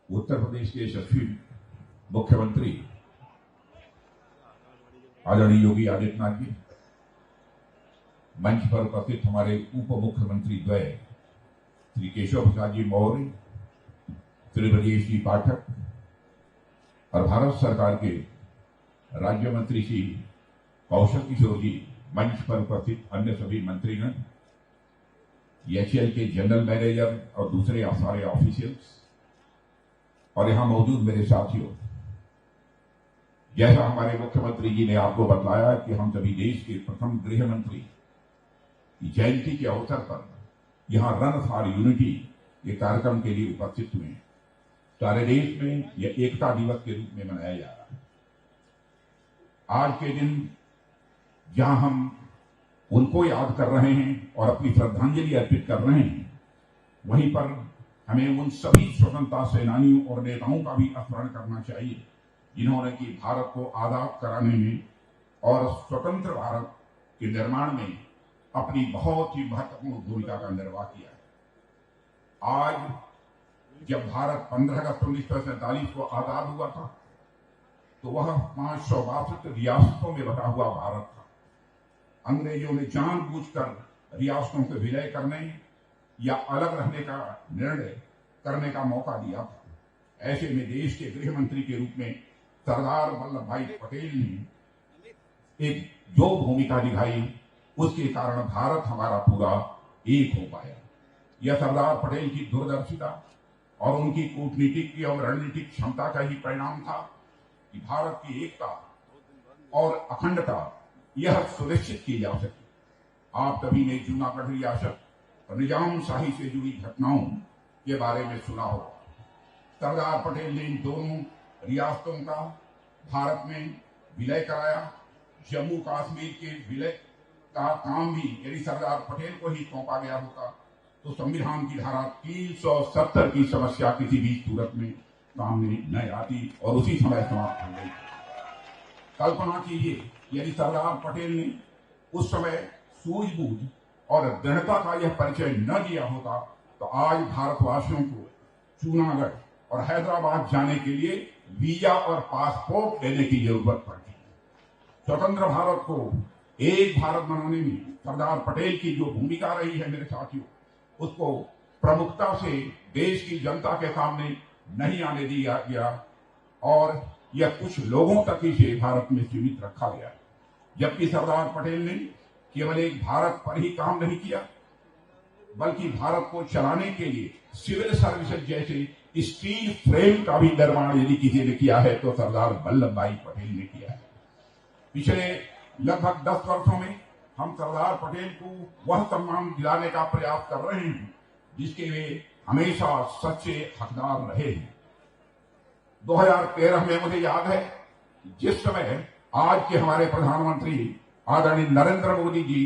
उत्तर प्रदेश के यशस्वी मुख्यमंत्री आदरणीय योगी आदित्यनाथ जी, मंच पर उपस्थित हमारे उप मुख्यमंत्री द्वय श्री केशव प्रसाद जी मौर्य, श्री ब्रजेश जी पाठक और भारत सरकार के राज्य मंत्री श्री कौशल किशोर जी, मंच पर उपस्थित अन्य सभी मंत्रीगण, एचएएल के जनरल मैनेजर और दूसरे सारे ऑफिशियल्स और यहां मौजूद मेरे साथियों, जैसा हमारे मुख्यमंत्री जी ने आपको बताया कि हम सभी देश के प्रथम गृह मंत्री की जयंती के अवसर पर यहां रन फॉर यूनिटी के कार्यक्रम के लिए उपस्थित हुए हैं। सारे देश में यह एकता दिवस के रूप में मनाया जा रहा है। आज के दिन जहां हम उनको याद कर रहे हैं और अपनी श्रद्धांजलि अर्पित कर रहे हैं, वहीं पर हमें उन सभी स्वतंत्रता सेनानियों और नेताओं का भी स्मरण करना चाहिए जिन्होंने कि भारत को आजाद कराने में और स्वतंत्र भारत के निर्माण में अपनी बहुत ही महत्वपूर्ण भूमिका का निर्वाह किया है। आज जब भारत 15 अगस्त 1947 को आजाद हुआ था तो वह 562 रियासतों में बटा हुआ भारत था। अंग्रेजों ने जानबूझकर रियासतों को विलय करने या अलग रहने का निर्णय करने का मौका दिया था। ऐसे में देश के गृह मंत्री के रूप में सरदार वल्लभ भाई पटेल ने एक जो भूमिका निभाई, उसके कारण भारत हमारा पूरा एक हो पाया। यह सरदार पटेल की दूरदर्शिता और उनकी कूटनीतिक और रणनीतिक क्षमता का ही परिणाम था कि भारत की एकता और अखंडता यह सुनिश्चित की जा सके। आप सभी ने जूनागढ़ रियासत और निजाम शाही से जुड़ी घटनाओं के बारे में सुना होगा। सरदार पटेल ने इन दोनों रियासतों का भारत में विलय कराया। जम्मू कश्मीर के विलय का काम भी यदि सरदार पटेल को ही सौंपा गया होता तो संविधान की धारा 370 की समस्या किसी भी सूरत में सामने न आती और उसी समय समाप्त हो गई। कल्पना कीजिए यदि सरदार पटेल ने उस समय सूझबूझ और दृढ़ता का यह परिचय न दिया होता तो आज भारतवासियों को जूनागढ़ और हैदराबाद जाने के लिए वीजा और पासपोर्ट लेने की जरूरत पड़ती है। स्वतंत्र भारत को एक भारत बनाने में सरदार पटेल की जो भूमिका रही है मेरे साथियों, उसको प्रमुखता से देश की जनता के सामने नहीं आने दिया गया और यह कुछ लोगों तक ही से भारत में सीमित रखा गया। जबकि सरदार पटेल ने केवल एक भारत पर ही काम नहीं किया, बल्कि भारत को चलाने के लिए सिविल सर्विसेज जैसे स्टील फ्रेम का भी निर्माण यदि किसी ने किया है तो सरदार वल्लभ भाई पटेल ने किया है। पिछले लगभग 10 वर्षों में हम सरदार पटेल को वह सम्मान दिलाने का प्रयास कर रहे हैं जिसके वे हमेशा सच्चे हकदार रहे हैं। 2013 में मुझे याद है जिस समय आज के हमारे प्रधानमंत्री आदरणीय नरेंद्र मोदी जी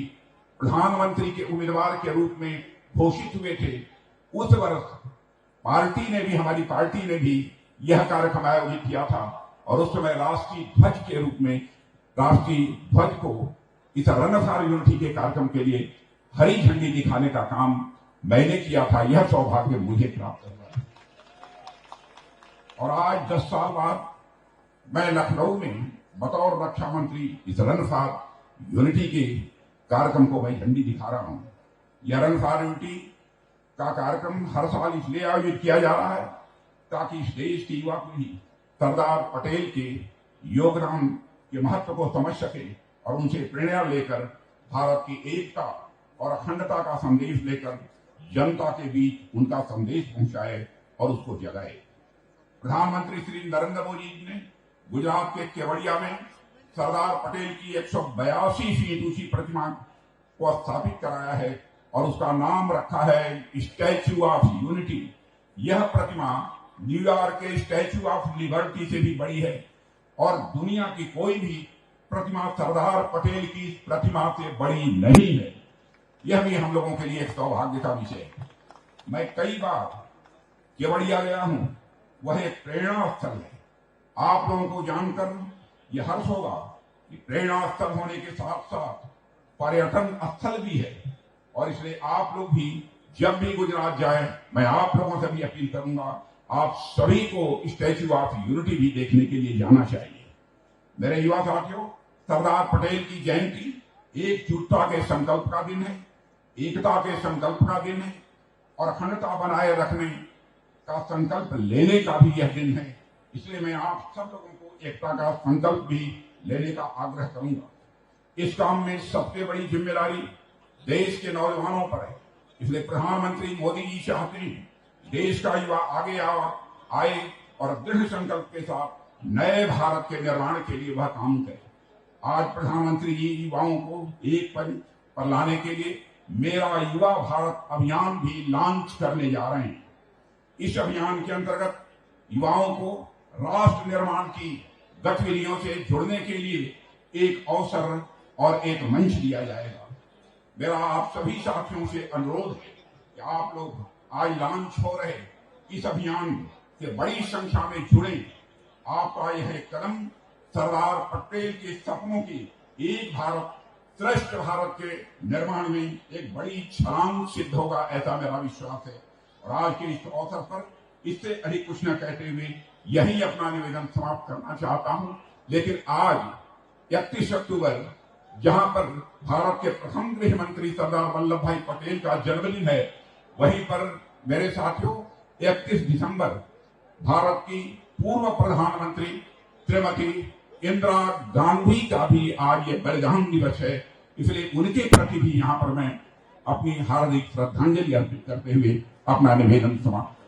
प्रधानमंत्री के उम्मीदवार के रूप में घोषित हुए थे, उस वर्ष हमारी पार्टी ने भी यह कार्यक्रम आयोजित किया था और उस समय राष्ट्रीय ध्वज के रूप में राष्ट्रीय ध्वज को इस रन फॉर यूनिटी के कार्यक्रम के लिए हरी झंडी दिखाने का काम मैंने किया था। यह सौभाग्य मुझे प्राप्त हुआ और आज 10 साल बाद मैं लखनऊ में बतौर रक्षा मंत्री इस रन फॉर यूनिटी के कार्यक्रम को मैं झंडी दिखा रहा हूं। यह रन फॉर यूनिटी का कार्यक्रम हर साल इसलिए आयोजित किया जा रहा है ताकि इस देश की युवा पीढ़ी सरदार पटेल के योगदान के महत्व को समझ सके और उनसे प्रेरणा लेकर भारत की एकता और अखंडता का संदेश लेकर जनता के बीच उनका संदेश पहुंचाए और उसको जगाए। प्रधानमंत्री श्री नरेंद्र मोदी जी ने गुजरात के केवड़िया में सरदार पटेल की 182 फीट ऊंची प्रतिमा को स्थापित कराया है और उसका नाम रखा है स्टैच्यू ऑफ यूनिटी। यह प्रतिमा न्यूयॉर्क के स्टैच्यू ऑफ लिबर्टी से भी बड़ी है और दुनिया की कोई भी प्रतिमा सरदार पटेल की प्रतिमा से बड़ी नहीं है। यह भी हम लोगों के लिए एक सौभाग्य का विषय है। मैं कई बार केवड़िया गया हूं, वह एक प्रेरणा स्थल है। आप लोगों को जानकर यह हर्ष होगा कि प्रेरणा स्थल होने के साथ साथ पर्यटन स्थल भी है और इसलिए आप लोग भी जब भी गुजरात जाएं, मैं आप लोगों से भी अपील करूंगा आप सभी को स्टैच्यू ऑफ यूनिटी भी देखने के लिए जाना चाहिए। मेरे युवा साथियों, सरदार पटेल की जयंती एकजुटता के संकल्प का दिन है, एकता के संकल्प का दिन है और अखंडता बनाए रखने का संकल्प लेने का भी यह दिन है। इसलिए मैं आप सब लोगों को एकता का संकल्प भी लेने का आग्रह करूंगा। इस काम में सबसे बड़ी जिम्मेदारी देश के नौजवानों पर है। इसलिए प्रधानमंत्री मोदी जी चाहते हैं देश का युवा आगे आए और दृढ़ संकल्प के साथ नए भारत के निर्माण के लिए वह काम करे। आज प्रधानमंत्री जी युवाओं को एक पंच पर लाने के लिए मेरा युवा भारत अभियान भी लॉन्च करने जा रहे हैं। इस अभियान के अंतर्गत युवाओं को राष्ट्र निर्माण की गतिविधियों से जुड़ने के लिए एक अवसर और एक मंच दिया जाएगा। मेरा आप सभी साथियों से अनुरोध है कि आप लोग आज लॉन्च हो रहे इस अभियान से बड़ी संख्या में जुड़े। आपका यह कदम सरदार पटेल के सपनों की एक भारत श्रेष्ठ भारत के निर्माण में एक बड़ी छलांग सिद्ध होगा, ऐसा मेरा विश्वास है। और आज के इस अवसर पर इससे अधिक कुछ न कहते हुए यही अपना निवेदन समाप्त करना चाहता हूं। लेकिन आज 31 अक्टूबर, जहां पर भारत के प्रथम गृह मंत्री सरदार वल्लभ भाई पटेल का जन्मदिन है, वहीं पर मेरे साथियों 31 दिसंबर भारत की पूर्व प्रधानमंत्री श्रीमती इंदिरा गांधी का भी आज ये बलिदान दिवस है। इसलिए उनके प्रति भी यहाँ पर मैं अपनी हार्दिक श्रद्धांजलि अर्पित करते हुए अपना निवेदन समाप्त